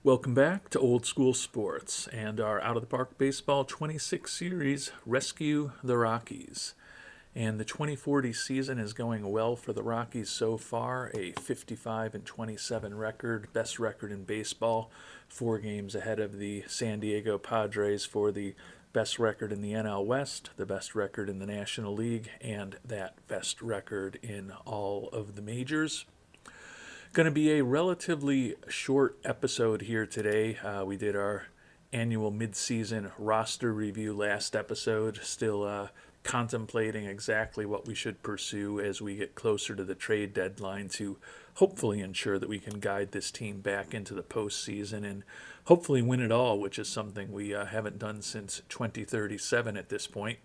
Welcome back to Old School Sports and our Out of the Park Baseball 26 series, Rescue the Rockies. And the 2040 season is going well for the Rockies so far, a 55-27 record, best record in baseball, 4 games ahead of the San Diego Padres for the best record in the NL West, the best record in the National League, and that best record in all of the majors. Going to be a relatively short episode here today. We did our annual mid-season roster review last episode, still contemplating exactly what we should pursue as we get closer to the trade deadline to hopefully ensure that we can guide this team back into the postseason and hopefully win it all, which is something we haven't done since 2037 at this point.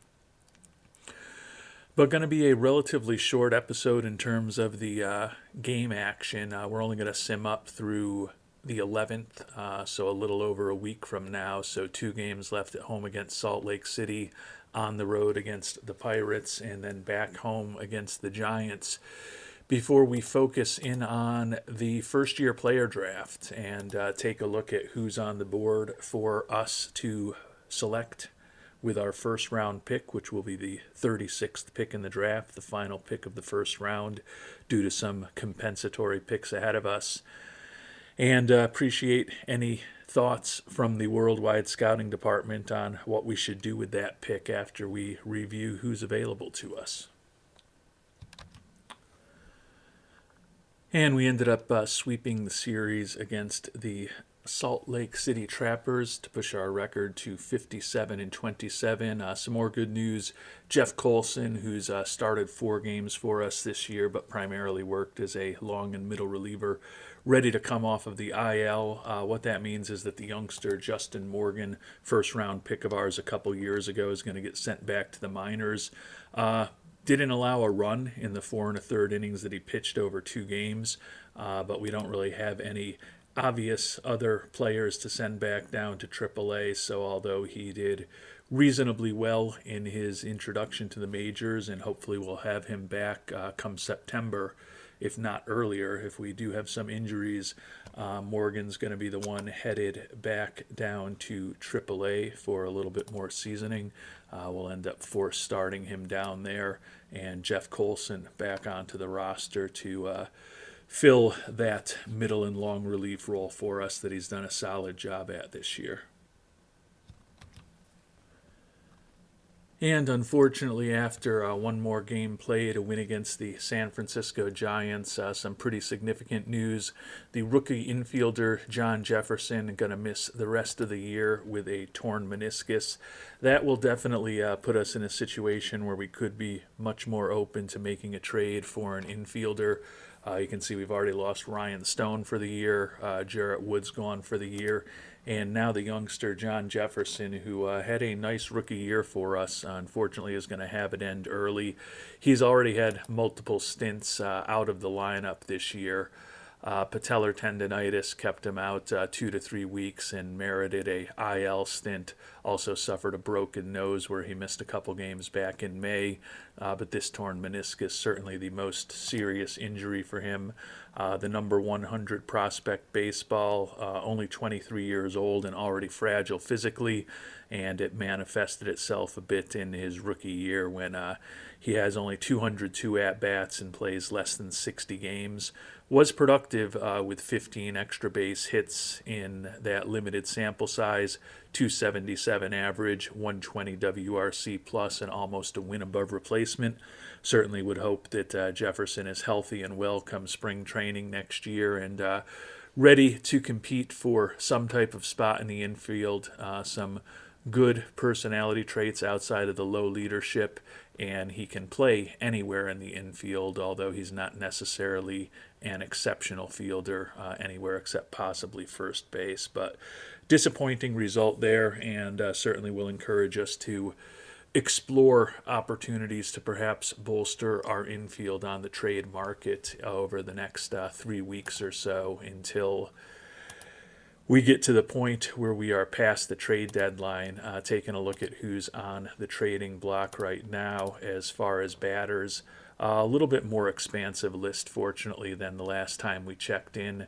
But going to be a relatively short episode in terms of the game action. We're only going to sim up through the 11th, so a little over a week from now. So 2 games left at home against Salt Lake City, on the road against the Pirates, and then back home against the Giants before we focus in on the first-year player draft and take a look at who's on the board for us to select with our first round pick, which will be the 36th pick in the draft, the final pick of the first round, due to some compensatory picks ahead of us. And appreciate any thoughts from the Worldwide Scouting Department on what we should do with that pick after we review who's available to us. And we ended up sweeping the series against the Salt Lake City Trappers to push our record to 57-27. Some more good news. Jeff Colson, who's started 4 games for us this year, but primarily worked as a long and middle reliever, ready to come off of the IL. What that means is that the youngster Justin Morgan, first round pick of ours a couple years ago, is going to get sent back to the minors. Didn't allow a run in the 4 1/3 innings that he pitched over 2 games, but we don't really have any obvious other players to send back down to AAA. So although he did reasonably well in his introduction to the majors, and hopefully we'll have him back come September, if not earlier, if we do have some injuries, Morgan's going to be the one headed back down to AAA for a little bit more seasoning. We'll end up force starting him down there, and Jeff Colson back onto the roster to fill that middle and long relief role for us that he's done a solid job at this year. And unfortunately, after one more game played, a win against the San Francisco Giants, some pretty significant news. The rookie infielder, John Jefferson, going to miss the rest of the year with a torn meniscus. That will definitely put us in a situation where we could be much more open to making a trade for an infielder. You can see we've already lost Ryan Stone for the year, Jarrett Woods gone for the year, and now the youngster John Jefferson, who had a nice rookie year for us, unfortunately is going to have it end early. He's already had multiple stints out of the lineup this year. Patellar tendonitis kept him out 2 to 3 weeks and merited a IL stint. Also suffered a broken nose where he missed a couple games back in May. But this torn meniscus, certainly the most serious injury for him. The number 100 prospect baseball, only 23 years old and already fragile physically. And it manifested itself a bit in his rookie year when he has only 202 at-bats and plays less than 60 games. Was productive with 15 extra base hits in that limited sample size, 277 average, 120 WRC plus, and almost a win above replacement. Certainly would hope that Jefferson is healthy and well come spring training next year and ready to compete for some type of spot in the infield, some good personality traits outside of the low leadership, and he can play anywhere in the infield, although he's not necessarily an exceptional fielder anywhere except possibly first base. But disappointing result there, and certainly will encourage us to explore opportunities to perhaps bolster our infield on the trade market over the next 3 weeks or so until we get to the point where we are past the trade deadline. Taking a look at who's on the trading block right now as far as batters. A little bit more expansive list, fortunately, than the last time we checked in.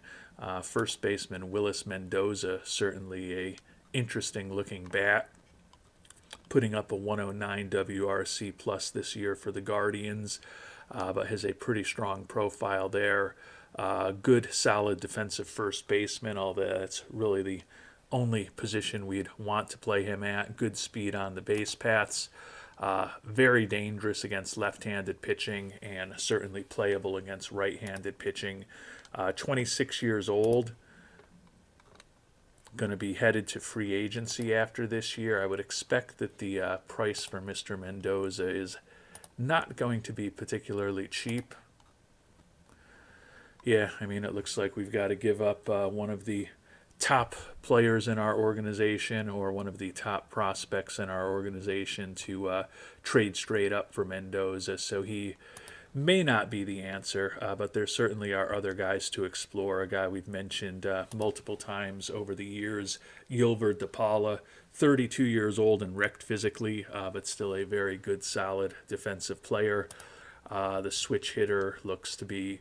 First baseman Willis Mendoza, certainly a interesting looking bat, putting up a 109 WRC plus this year for the Guardians, but has a pretty strong profile there. Good, solid defensive first baseman, although that's really the only position we'd want to play him at. Good speed on the base paths. Very dangerous against left-handed pitching, and certainly playable against right-handed pitching. 26 years old, going to be headed to free agency after this year. I would expect that the price for Mr. Mendoza is not going to be particularly cheap. Yeah, I mean, it looks like we've got to give up one of the top players in our organization or one of the top prospects in our organization to trade straight up for Mendoza. So he may not be the answer, but there certainly are other guys to explore. A guy we've mentioned multiple times over the years, Yulver DePaula, 32 years old and wrecked physically, but still a very good, solid defensive player. The switch hitter looks to be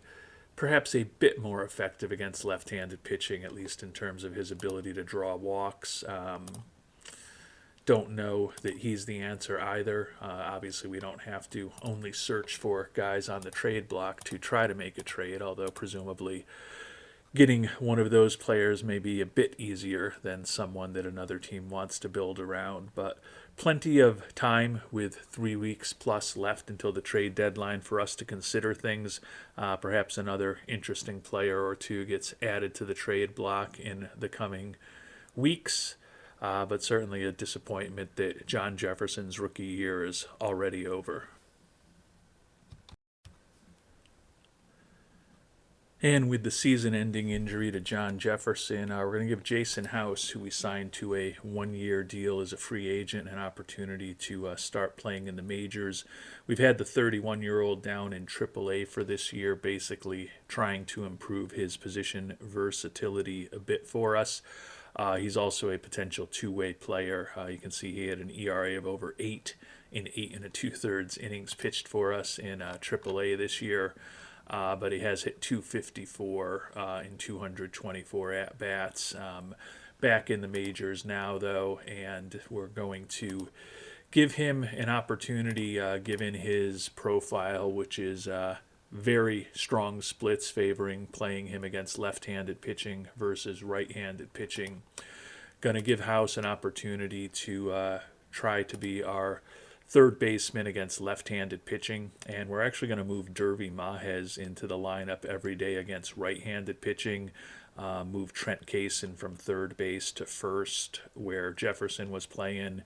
perhaps a bit more effective against left-handed pitching, at least in terms of his ability to draw walks. Don't know that he's the answer either. Obviously, we don't have to only search for guys on the trade block to try to make a trade, although presumably getting one of those players may be a bit easier than someone that another team wants to build around. But plenty of time with 3 weeks plus left until the trade deadline for us to consider things. Perhaps another interesting player or two gets added to the trade block in the coming weeks. But certainly a disappointment that John Jefferson's rookie year is already over. And with the season-ending injury to John Jefferson, we're going to give Jason House, who we signed to a one-year deal as a free agent, an opportunity to start playing in the majors. We've had the 31-year-old down in AAA for this year, basically trying to improve his position versatility a bit for us. He's also a potential two-way player. You can see he had an ERA of over 8 in 8 2/3 innings pitched for us in AAA this year. But he has hit 254 in 224 at-bats. Back in the majors now, though, and we're going to give him an opportunity, given his profile, which is very strong splits favoring playing him against left-handed pitching versus right-handed pitching. Going to give House an opportunity to try to be our third baseman against left-handed pitching, and we're actually going to move Derby Mahez into the lineup every day against right-handed pitching. Move Trent Kaysen from third base to first, where Jefferson was playing.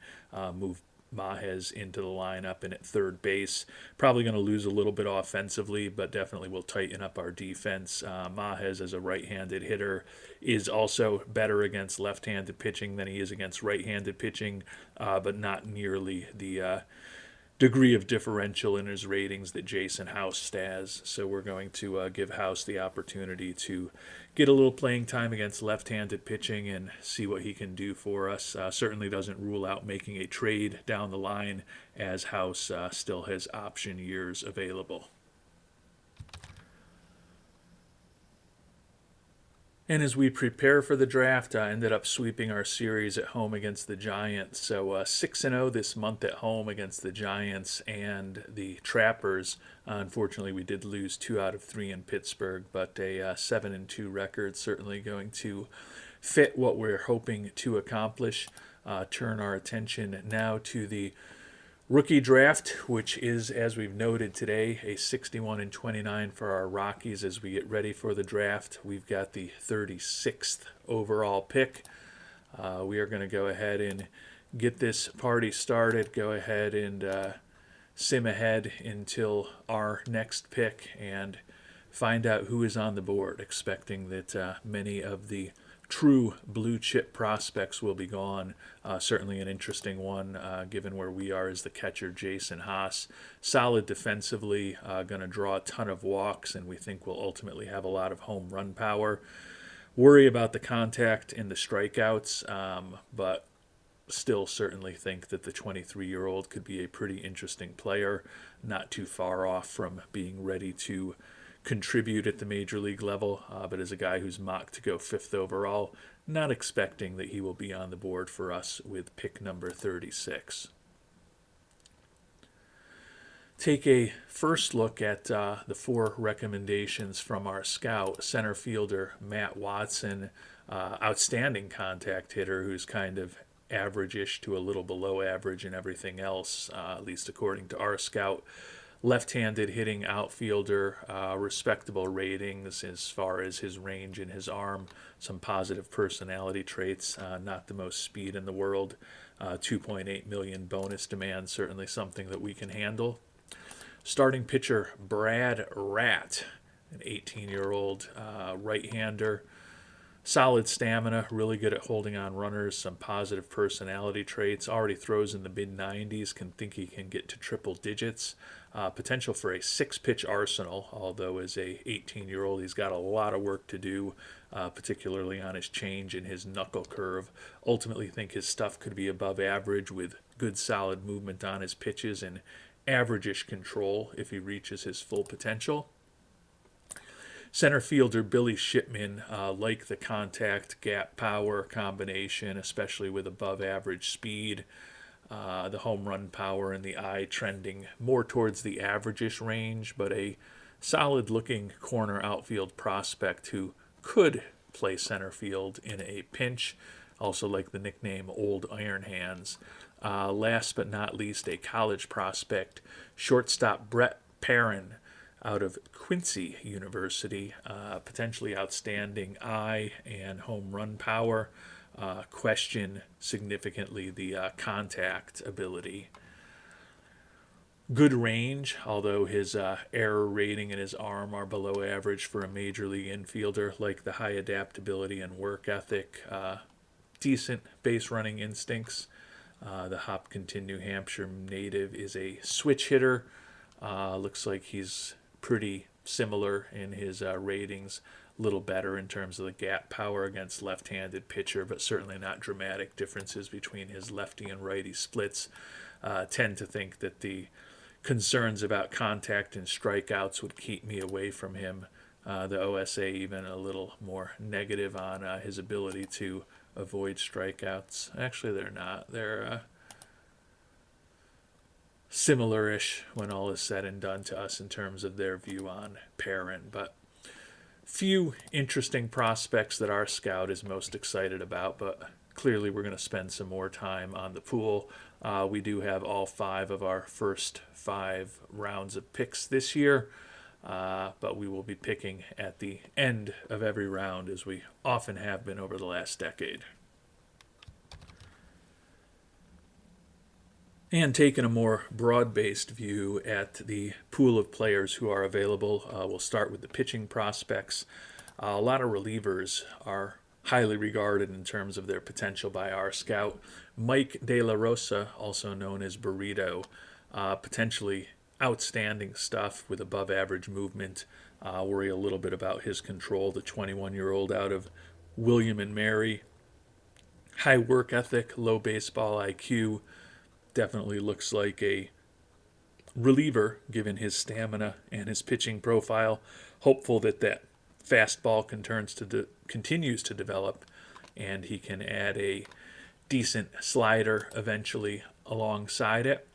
Move Mahez into the lineup and at third base. Probably going to lose a little bit offensively, but definitely will tighten up our defense. Mahez, as a right-handed hitter, is also better against left-handed pitching than he is against right-handed pitching, but not nearly the degree of differential in his ratings that Jason House has. So we're going to give House the opportunity to get a little playing time against left-handed pitching and see what he can do for us. Certainly doesn't rule out making a trade down the line, as House still has option years available. And as we prepare for the draft, I ended up sweeping our series at home against the Giants. So 6-0 this month at home against the Giants and the Trappers. Unfortunately, we did lose 2 out of 3 in Pittsburgh, but a 7-2 record certainly going to fit what we're hoping to accomplish. Turn our attention now to the rookie draft, which is, as we've noted today, a 61-29 for our Rockies as we get ready for the draft. We've got the 36th overall pick. We are going to go ahead and get this party started, go ahead and sim ahead until our next pick and find out who is on the board, expecting that many of the true blue chip prospects will be gone. Certainly an interesting one, given where we are as the catcher, Jason Haas. Solid defensively, going to draw a ton of walks, and we think will ultimately have a lot of home run power. Worry about the contact and the strikeouts, but still certainly think that the 23-year-old could be a pretty interesting player, not too far off from being ready to contribute at the major league level, but as a guy who's mocked to go 5th overall, not expecting that he will be on the board for us with pick number 36. Take a first look at the 4 recommendations from our scout. Center fielder Matt Watson, outstanding contact hitter who's kind of average-ish to a little below average in everything else, at least according to our scout. Left-handed hitting outfielder, respectable ratings as far as his range and his arm, some positive personality traits, not the most speed in the world. 2.8 million bonus demand, certainly something that we can handle. Starting pitcher Brad Ratt, an 18-year-old right-hander. Solid stamina, really good at holding on runners, some positive personality traits, already throws in the mid-90s, can think he can get to triple digits. Potential for a 6-pitch arsenal, although as a 18-year-old he's got a lot of work to do, particularly on his change and his knuckle curve. Ultimately think his stuff could be above average with good solid movement on his pitches and average-ish control if he reaches his full potential. Center fielder Billy Shipman, like the contact gap power combination, especially with above average speed, the home run power and the eye trending more towards the average-ish range, but a solid looking corner outfield prospect who could play center field in a pinch. Also like the nickname Old Iron Hands. Last but not least, a college prospect, shortstop Brett Perrin, out of Quincy University, potentially outstanding eye and home run power. Question significantly the contact ability. Good range, although his error rating and his arm are below average for a major league infielder, like the high adaptability and work ethic. Decent base running instincts. The Hopkinton, New Hampshire native is a switch hitter. Looks like he's pretty similar in his ratings, a little better in terms of the gap power against left-handed pitcher, but certainly not dramatic differences between his lefty and righty splits. Tend to think that the concerns about contact and strikeouts would keep me away from him. The OSA even a little more negative on his ability to avoid strikeouts. Actually, they're not. They're similar-ish when all is said and done to us in terms of their view on Perrin, but few interesting prospects that our scout is most excited about, but clearly we're going to spend some more time on the pool. We do have all 5 of our first 5 rounds of picks this year, but we will be picking at the end of every round as we often have been over the last decade. And taking a more broad-based view at the pool of players who are available, we'll start with the pitching prospects. A lot of relievers are highly regarded in terms of their potential by our scout. Mike De La Rosa, also known as Burrito, potentially outstanding stuff with above-average movement. Worry a little bit about his control. The 21-year-old out of William and Mary. High work ethic, low baseball IQ. Definitely looks like a reliever given his stamina and his pitching profile. Hopeful that fastball continues to develop and he can add a decent slider eventually alongside it.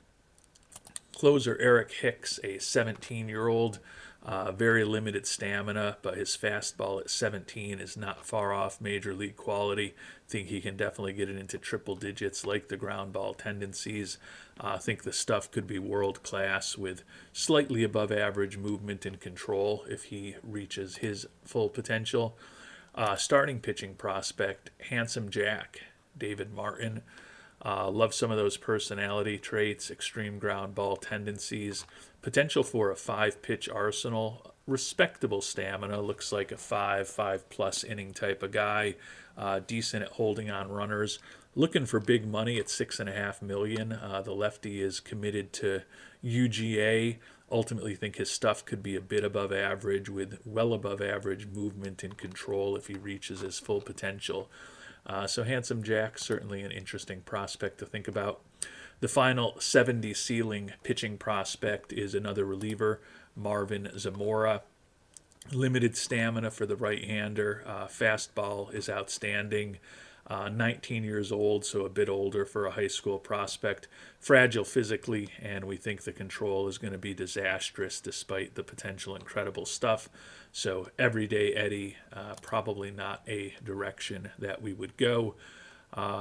Closer Eric Hicks, a 17-year-old, very limited stamina, but his fastball at 17 is not far off major league quality. Think he can definitely get it into triple digits like the ground ball tendencies. I think the stuff could be world class with slightly above average movement and control if he reaches his full potential. Starting pitching prospect, Handsome Jack, David Martin. Love some of those personality traits, extreme ground ball tendencies, potential for a 5-pitch arsenal, respectable stamina, looks like a 5+ inning type of guy, decent at holding on runners, looking for big money at $6.5 million. The lefty is committed to UGA. Ultimately think his stuff could be a bit above average with well above average movement and control if he reaches his full potential. So Handsome Jack, certainly an interesting prospect to think about. The final 70 ceiling pitching prospect is another reliever, Marvin Zamora. Limited stamina for the right-hander. Fastball is outstanding. 19 years old, so a bit older for a high school prospect. Fragile physically, and we think the control is going to be disastrous despite the potential incredible stuff. So everyday Eddie, probably not a direction that we would go.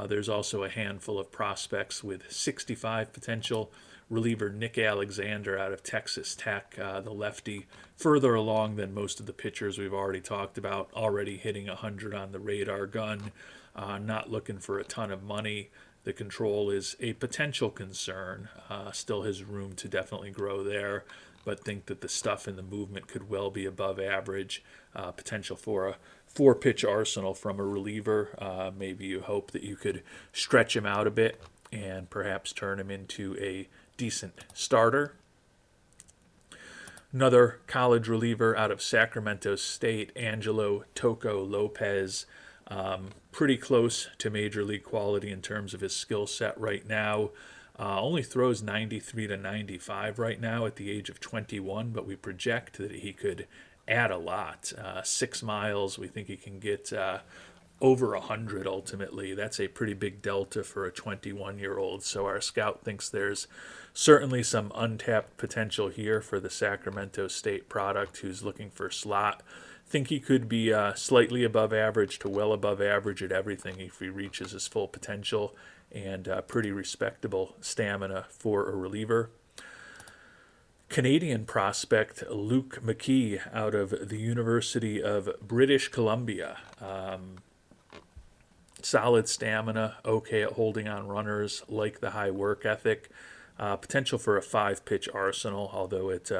There's also a handful of prospects with 65 potential. Reliever Nick Alexander out of Texas Tech, the lefty, further along than most of the pitchers we've already talked about, already hitting 100 on the radar gun, not looking for a ton of money. The control is a potential concern, still has room to definitely grow there, but think that the stuff in the movement could well be above average. Potential for a four-pitch arsenal from a reliever. Maybe you hope that you could stretch him out a bit and perhaps turn him into a decent starter. Another college reliever out of Sacramento State, Angelo Toco Lopez. Pretty close to major league quality in terms of his skill set right now. Only throws 93 to 95 right now at the age of 21, but we project that he could add a lot. 6 miles, we think he can get over 100 ultimately. That's a pretty big delta for a 21-year-old. So our scout thinks there's certainly some untapped potential here for the Sacramento State product who's looking for slot. Think he could be slightly above average to well above average at everything if he reaches his full potential, and pretty respectable stamina for a reliever. Canadian prospect Luke McKee out of the University of British Columbia. Solid stamina, okay at holding on runners, like the high work ethic. Potential for a 5-pitch arsenal, although at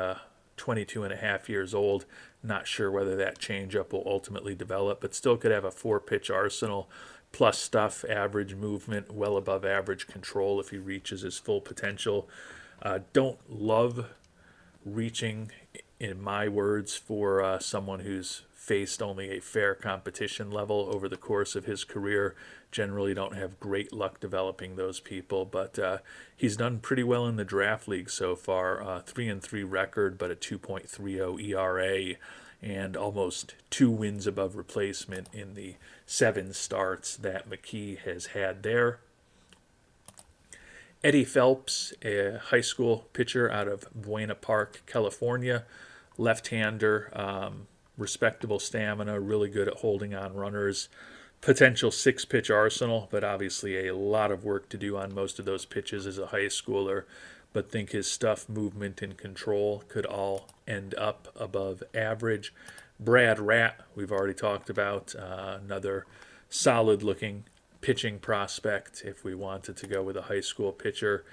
22 and a half years old, not sure whether that changeup will ultimately develop, but still could have a 4-pitch arsenal, plus stuff, average movement, well above average control if he reaches his full potential. Don't love reaching, in my words, for someone who's faced only a fair competition level over the course of his career. Generally don't have great luck developing those people, but he's done pretty well in the draft league so far. 3-3 record, but a 2.30 ERA and almost 2 wins above replacement in the 7 starts that McKee has had there. Eddie Phelps, a high school pitcher out of Buena Park, California, left-hander, respectable stamina, really good at holding on runners. Potential 6-pitch arsenal, but obviously a lot of work to do on most of those pitches as a high schooler. But think his stuff, movement, and control could all end up above average. Brad Ratt, we've already talked about, another solid-looking pitching prospect if we wanted to go with a high school pitcher.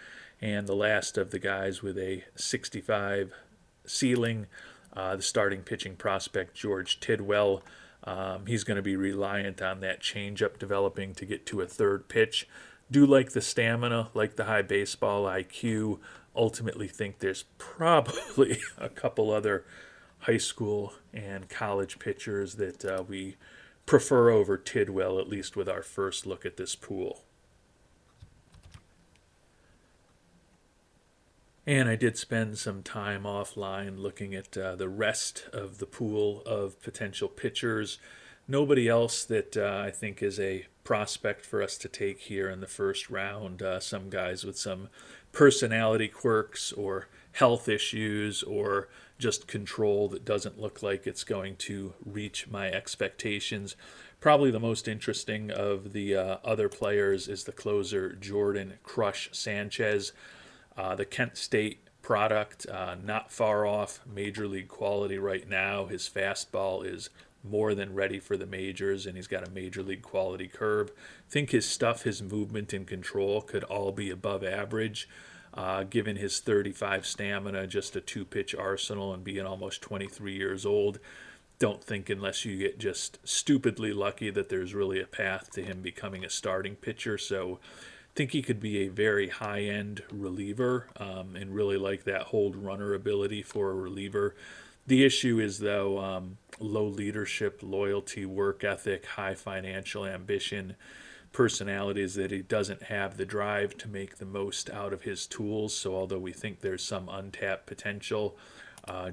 And the last of the guys with a 65 ceiling, the starting pitching prospect, George Tidwell. He's going to be reliant on that changeup developing to get to a 3rd pitch. Do like the stamina, like the high baseball IQ. Ultimately think there's probably a couple other high school and college pitchers that we prefer over Tidwell, at least with our first look at this pool. And I did spend some time offline looking at the rest of the pool of potential pitchers. Nobody else that I think is a prospect for us to take here in the first round. Some guys with some personality quirks or health issues or just control that doesn't look like it's going to reach my expectations. Probably the most interesting of the other players is the closer Jordan Crush Sanchez. The Kent State product, not far off major league quality right now. His fastball is more than ready for the majors, and he's got a major league quality curve. Think his stuff, his movement and control could all be above average. Given his 35 stamina, just a 2-pitch arsenal, and being almost 23 years old, don't think unless you get just stupidly lucky that there's really a path to him becoming a starting pitcher. So think he could be a very high-end reliever, and really like that hold runner ability for a reliever. The issue is, though, low leadership, loyalty, work ethic, high financial ambition, personalities that he doesn't have the drive to make the most out of his tools. So, although we think there's some untapped potential,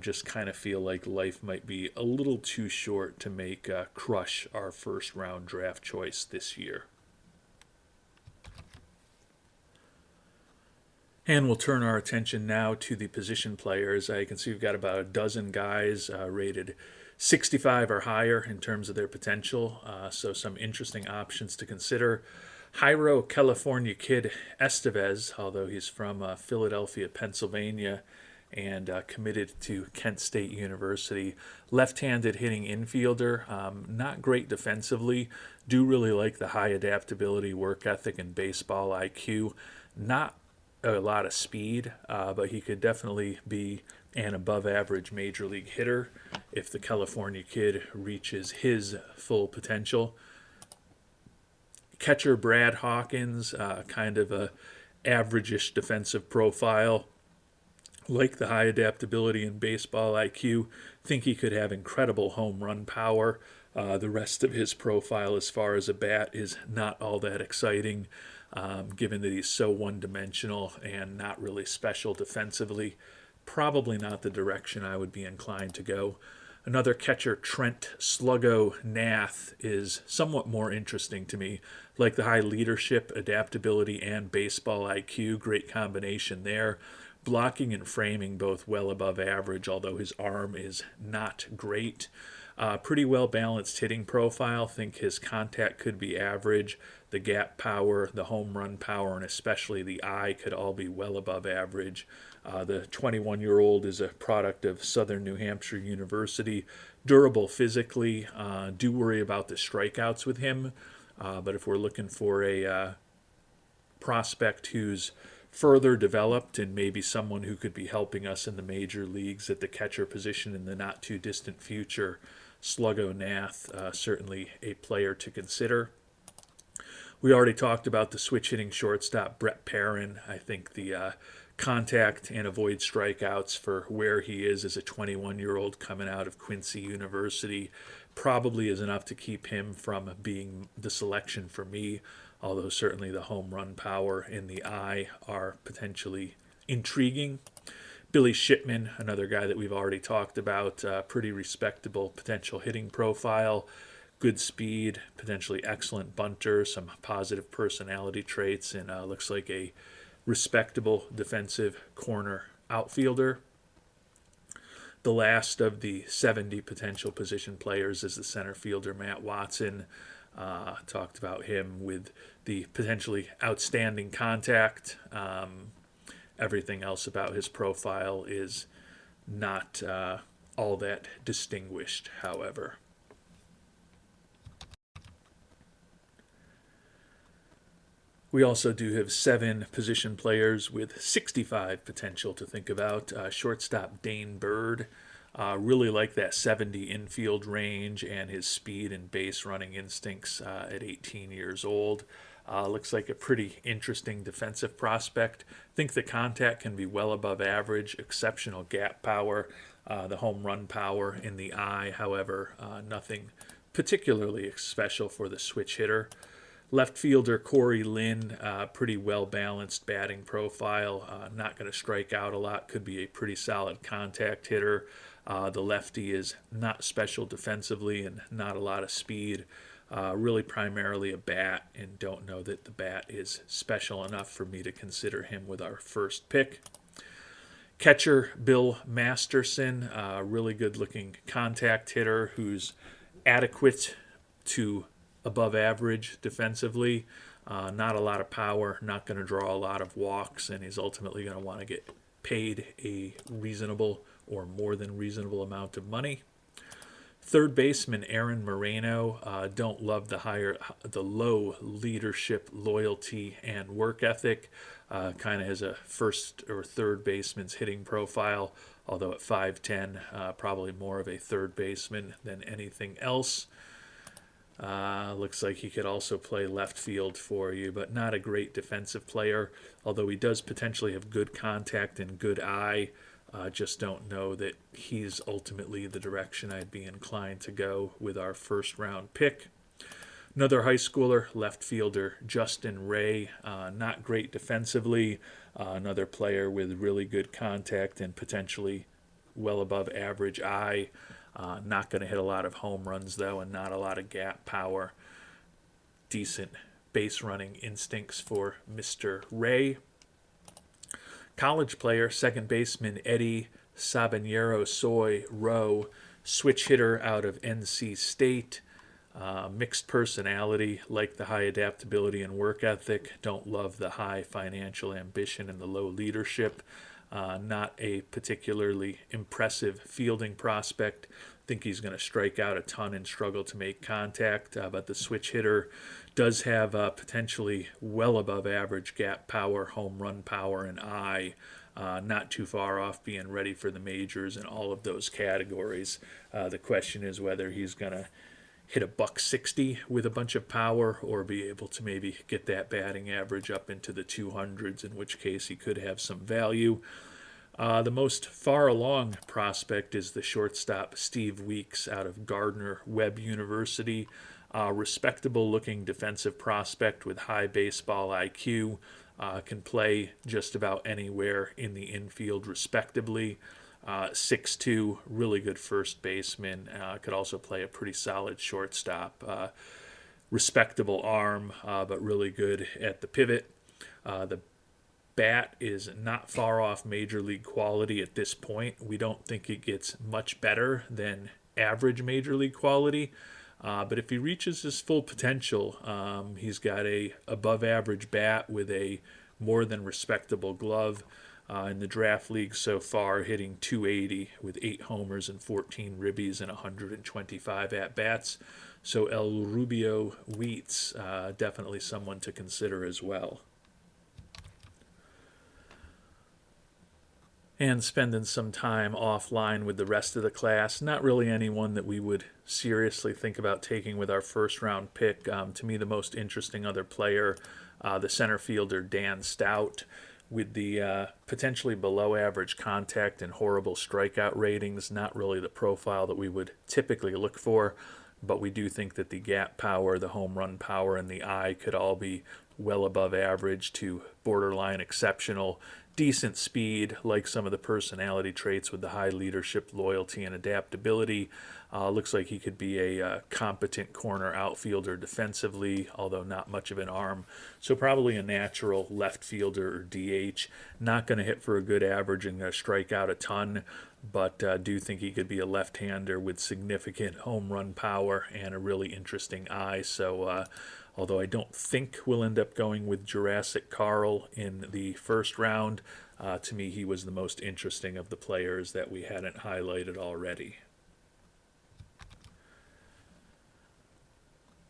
just kind of feel like life might be a little too short to make Crush our first round draft choice this year. And we'll turn our attention now to the position players. You can see we've got about a dozen guys rated 65 or higher in terms of their potential. So some interesting options to consider. Jairo California Kid Estevez, although he's from Philadelphia, Pennsylvania, and committed to Kent State University. Left-handed hitting infielder, not great defensively. Do really like the high adaptability, work ethic, and baseball IQ. Not a lot of speed, but he could definitely be an above-average major league hitter if the California Kid reaches his full potential. Catcher Brad Hawkins, kind of a average-ish defensive profile. Like the high adaptability and baseball IQ, think he could have incredible home run power. The rest of his profile as far as a bat is not all that exciting, given that he's so one-dimensional and not really special defensively. Probably not the direction I would be inclined to go. Another catcher, Trent Sluggo Nath, is somewhat more interesting to me. Like the high leadership, adaptability, and baseball IQ, great combination there. Blocking and framing both well above average, although his arm is not great. Pretty well balanced hitting profile. Think his contact could be average. The gap power, the home run power, and especially the eye could all be well above average. The 21-year-old is a product of Southern New Hampshire University. Durable physically. Do worry about the strikeouts with him. But if we're looking for a prospect who's further developed and maybe someone who could be helping us in the major leagues at the catcher position in the not too distant future, Sluggo Nath, certainly a player to consider. We already talked about the switch hitting shortstop Brett Perrin. I think the contact and avoid strikeouts for where he is as a 21-year-old coming out of Quincy University probably is enough to keep him from being the selection for me, although certainly the home run power and the eye are potentially intriguing. Billy Shipman, another guy that we've already talked about, pretty respectable potential hitting profile, good speed, potentially excellent bunter, some positive personality traits, and looks like a respectable defensive corner outfielder. The last of the 70 potential position players is the center fielder Matt Watson. Talked about him with the potentially outstanding contact. Everything else about his profile is not all that distinguished, however. We also do have 7 position players with 65 potential to think about. Shortstop Dane Bird. Really like that 70 infield range and his speed and base running instincts at 18 years old. Looks like a pretty interesting defensive prospect. Think the contact can be well above average, exceptional gap power, the home run power in the eye, however, nothing particularly special for the switch hitter. Left fielder Corey Lynn, pretty well-balanced batting profile, not going to strike out a lot, could be a pretty solid contact hitter. The lefty is not special defensively and not a lot of speed, really primarily a bat, and don't know that the bat is special enough for me to consider him with our first pick. Catcher Bill Masterson, really good-looking contact hitter who's adequate to above average defensively. Not a lot of power, not going to draw a lot of walks, and he's ultimately going to want to get paid a reasonable or more than reasonable amount of money. Third baseman Aaron Moreno, don't love the low leadership, loyalty, and work ethic. Kind of has a first or third baseman's hitting profile, although at 5'10", probably more of a third baseman than anything else. Looks like he could also play left field for you, but not a great defensive player, although he does potentially have good contact and good eye. Just don't know that he's ultimately the direction I'd be inclined to go with our first round pick. Another high schooler, left fielder Justin Ray, not great defensively. Another player with really good contact and potentially well above average eye. Not going to hit a lot of home runs, though, and not a lot of gap power. Decent base running instincts for Mr. Ray. College player, second baseman Eddie Sabanero Soy Rowe, switch hitter out of NC State. Mixed personality, like the high adaptability and work ethic. Don't love the high financial ambition and the low leadership. Not a particularly impressive fielding prospect. Think he's going to strike out a ton and struggle to make contact, but the switch hitter does have potentially well above average gap power, home run power, and eye. Not too far off being ready for the majors in all of those categories. The question is whether he's going to hit a $160 with a bunch of power or be able to maybe get that batting average up into the 200s, in which case he could have some value. The most far along prospect is the shortstop Steve Weeks out of Gardner-Webb University. Respectable looking defensive prospect with high baseball IQ. Can play just about anywhere in the infield respectably. 6'2", really good first baseman. Could also play a pretty solid shortstop. Respectable arm, but really good at the pivot. The bat is not far off major league quality at this point. We don't think it gets much better than average major league quality. But if he reaches his full potential, he's got a above average bat with a more than respectable glove. In the draft league so far, hitting .280 with 8 homers and 14 ribbies and 125 at-bats. So El Rubio Wheats, definitely someone to consider as well. And spending some time offline with the rest of the class. Not really anyone that we would seriously think about taking with our first round pick. To me, the most interesting other player, the center fielder Dan Stout, with the potentially below average contact and horrible strikeout ratings. Not really the profile that we would typically look for, but we do think that the gap power, the home run power, and the eye could all be well above average to borderline exceptional. Decent speed, like some of the personality traits with the high leadership, loyalty, and adaptability. Looks like he could be a competent corner outfielder defensively, although not much of an arm. So probably a natural left fielder or DH. Not going to hit for a good average and going to strike out a ton, but do think he could be a left-hander with significant home run power and a really interesting eye. So although I don't think we'll end up going with Jurassic Carl in the first round, to me he was the most interesting of the players that we hadn't highlighted already.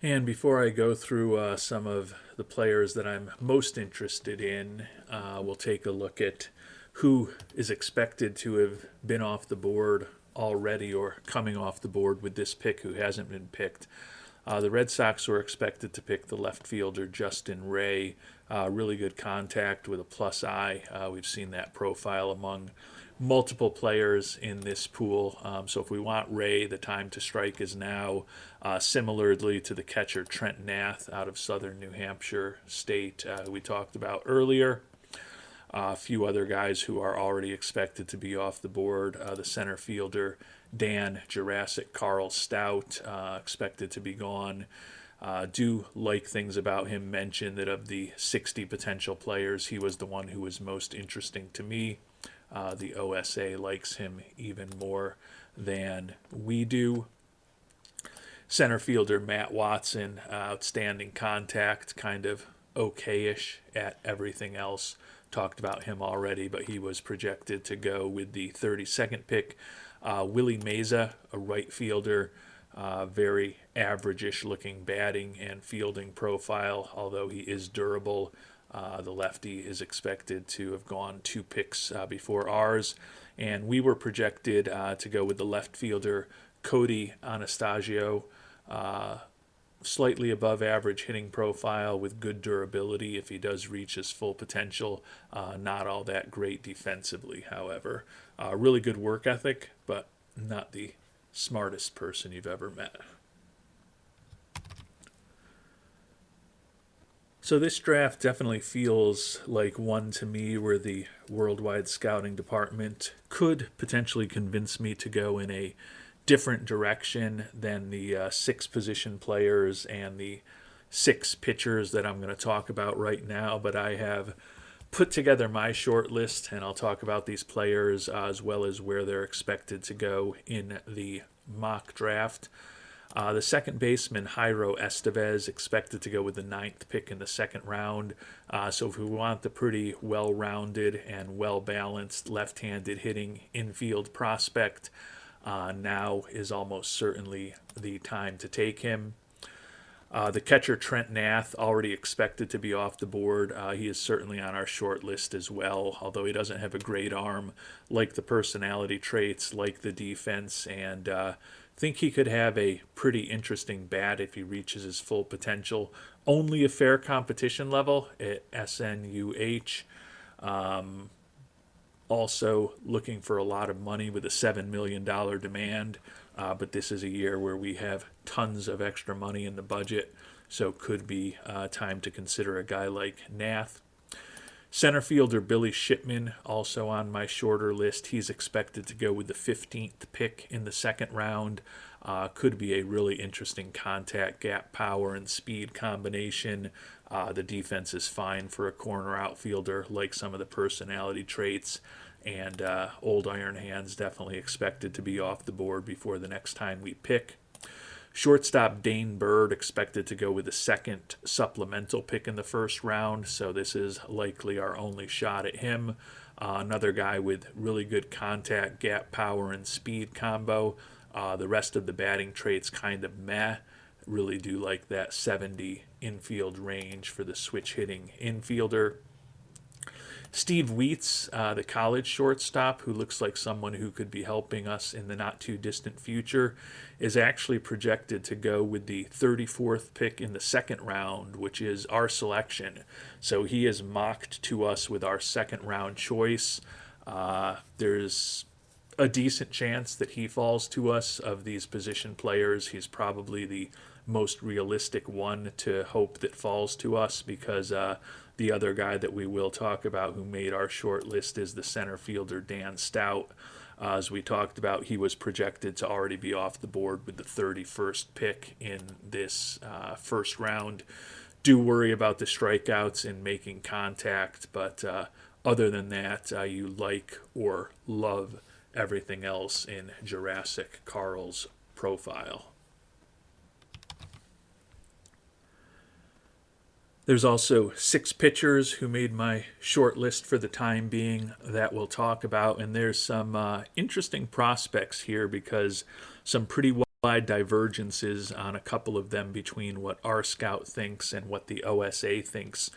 And before I go through some of the players that I'm most interested in, we'll take a look at who is expected to have been off the board already or coming off the board with this pick who hasn't been picked. The Red Sox were expected to pick the left fielder Justin Ray. Really good contact with a plus eye. We've seen that profile among multiple players in this pool. So if we want Ray, the time to strike is now. Similarly to the catcher Trent Nath out of southern New Hampshire State we talked about earlier. A few other guys who are already expected to be off the board. The center fielder Dan Jurassic Carl Stout, expected to be gone. Do like things about him. Mention that of the 60 potential players, he was the one who was most interesting to me. The OSA likes him even more than we do. Center fielder Matt Watson, outstanding contact, kind of okay-ish at everything else. Talked about him already, but he was projected to go with the 32nd pick. Willie Meza, a right fielder, very average-ish looking batting and fielding profile, although he is durable. The lefty is expected to have gone 2 picks before ours. And we were projected to go with the left fielder Cody Anastasio, slightly above average hitting profile with good durability if he does reach his full potential. Not all that great defensively, however. Really good work ethic, but not the smartest person you've ever met. So this draft definitely feels like one to me where the worldwide scouting department could potentially convince me to go in a different direction than the six position players and the six pitchers that I'm going to talk about right now. But I have put together my short list, and I'll talk about these players as well as where they're expected to go in the mock draft. The second baseman, Jairo Estevez, expected to go with the ninth pick in the second round. So if we want the pretty well-rounded and well-balanced left-handed hitting infield prospect, now is almost certainly the time to take him. The catcher, Trent Nath, already expected to be off the board. He is certainly on our short list as well, although he doesn't have a great arm, like the personality traits, like the defense, and think he could have a pretty interesting bat if he reaches his full potential. Only a fair competition level at SNUH. Also looking for a lot of money with a $7 million demand. But this is a year where we have tons of extra money in the budget, so could be time to consider a guy like Nath. Center fielder Billy Shipman, also on my shorter list. He's expected to go with the 15th pick in the second round. Could be a really interesting contact, gap power, and speed combination. The defense is fine for a corner outfielder, like some of the personality traits. And old Iron Hands definitely expected to be off the board before the next time we pick. Shortstop Dane Bird expected to go with the second supplemental pick in the first round, so this is likely our only shot at him. Another guy with really good contact, gap power, and speed combo. The rest of the batting traits kind of meh. Really do like that 70 infield range for the switch hitting infielder. Steve Wheats, the college shortstop, who looks like someone who could be helping us in the not too distant future, is actually projected to go with the 34th pick in the second round, which is our selection. So he is mocked to us with our second round choice. There's a decent chance that he falls to us. Of these position players, he's probably the most realistic one to hope that falls to us, because the other guy that we will talk about who made our short list is the center fielder Dan Stout. As we talked about, he was projected to already be off the board with the 31st pick in this first round. Do worry about the strikeouts and making contact, but other than that, you like or love everything else in Jurassic Carl's profile. There's also six pitchers who made my short list for the time being that we'll talk about, and there's some interesting prospects here because some pretty wide divergences on a couple of them between what our scout thinks and what the OSA thinks.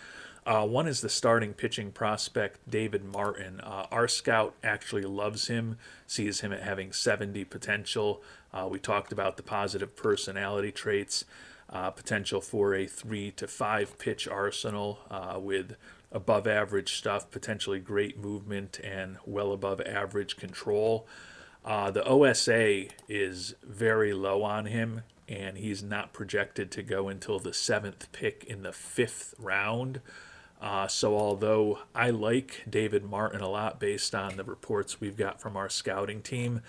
One is the starting pitching prospect, David Martin. Our scout actually loves him, sees him at having 70 potential. We talked about the positive personality traits. Potential for a 3 to 5 pitch arsenal with above average stuff, potentially great movement, and well above average control. The OSA is very low on him, and he's not projected to go until the 7th pick in the 5th round. So although I like David Martin a lot based on the reports we've got from our scouting team,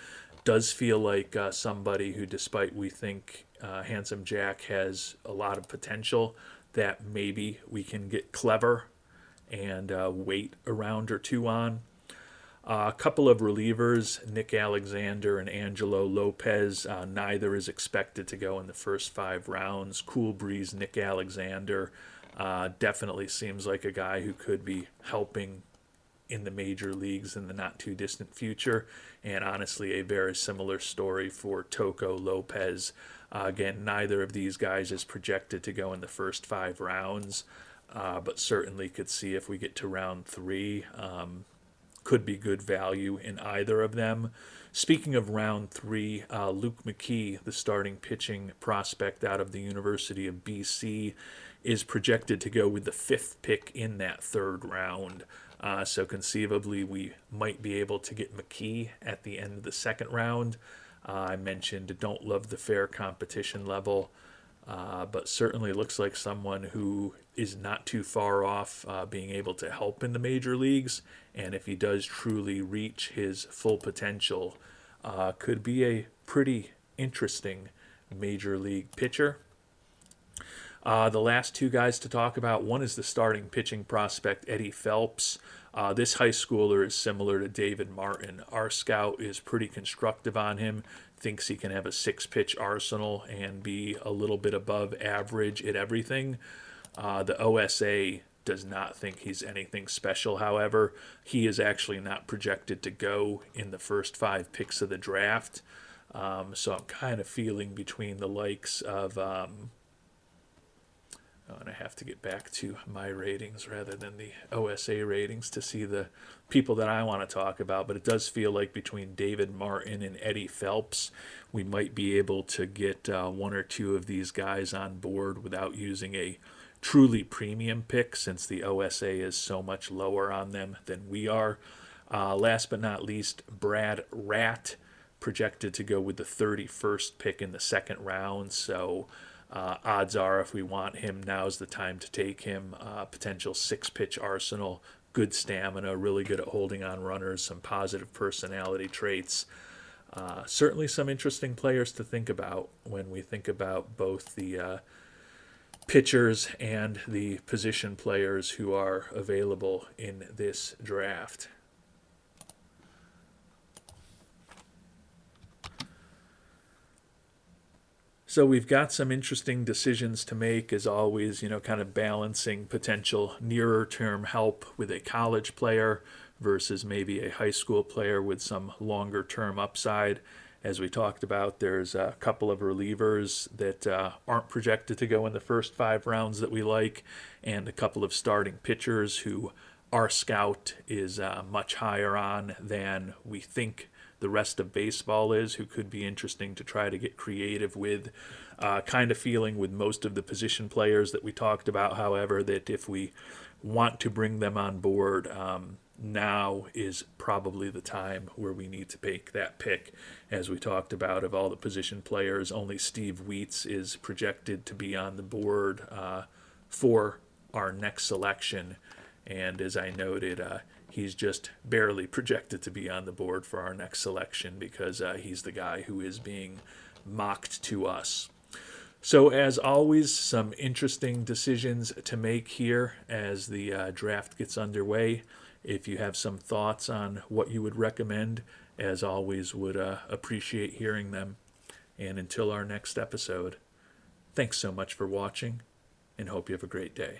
does feel like somebody who, despite we think Handsome Jack has a lot of potential, that maybe we can get clever and wait a round or two on. A couple of relievers, Nick Alexander and Angelo Lopez, neither is expected to go in the first 5 rounds. Cool breeze Nick Alexander definitely seems like a guy who could be helping in the major leagues in the not too distant future, and honestly a very similar story for Toko Lopez. Again, neither of these guys is projected to go in the first 5 rounds, but certainly could see if we get to round 3 could be good value in either of them. Speaking of round three, Luke McKee, the starting pitching prospect out of the University of BC, is projected to go with the fifth pick in that third round. So conceivably, we might be able to get McKee at the end of the second round. I mentioned don't love the fair competition level, but certainly looks like someone who is not too far off being able to help in the major leagues. And if he does truly reach his full potential, could be a pretty interesting major league pitcher. The last two guys to talk about, one is the starting pitching prospect, Eddie Phelps. This high schooler is similar to David Martin. Our scout is pretty constructive on him, thinks he can have a six-pitch arsenal and be a little bit above average at everything. The OSA does not think he's anything special, however. He is actually not projected to go in the first 5 picks of the draft. So I'm kind of feeling between the likes of... and I have to get back to my ratings rather than the OSA ratings to see the people that I want to talk about. But it does feel like between David Martin and Eddie Phelps, we might be able to get one or two of these guys on board without using a truly premium pick, since the OSA is so much lower on them than we are. Last but not least, Brad Ratt, projected to go with the 31st pick in the second round. So odds are, if we want him, now's the time to take him. Potential 6-pitch arsenal, good stamina, really good at holding on runners, some positive personality traits. Certainly some interesting players to think about when we think about both the pitchers and the position players who are available in this draft. So we've got some interesting decisions to make, as always, kind of balancing potential nearer term help with a college player versus maybe a high school player with some longer term upside. As we talked about, there's a couple of relievers that aren't projected to go in the first 5 rounds that we like, and a couple of starting pitchers who our scout is much higher on than we think the rest of baseball is, who could be interesting to try to get creative with. Kind of feeling with most of the position players that we talked about, however, that if we want to bring them on board, now is probably the time where we need to make that pick. As we talked about, of all the position players, only Steve Wheats is projected to be on the board for our next selection. And as I noted, he's just barely projected to be on the board for our next selection because he's the guy who is being mocked to us. So as always, some interesting decisions to make here as the draft gets underway. If you have some thoughts on what you would recommend, as always, would appreciate hearing them. And until our next episode, thanks so much for watching, and hope you have a great day.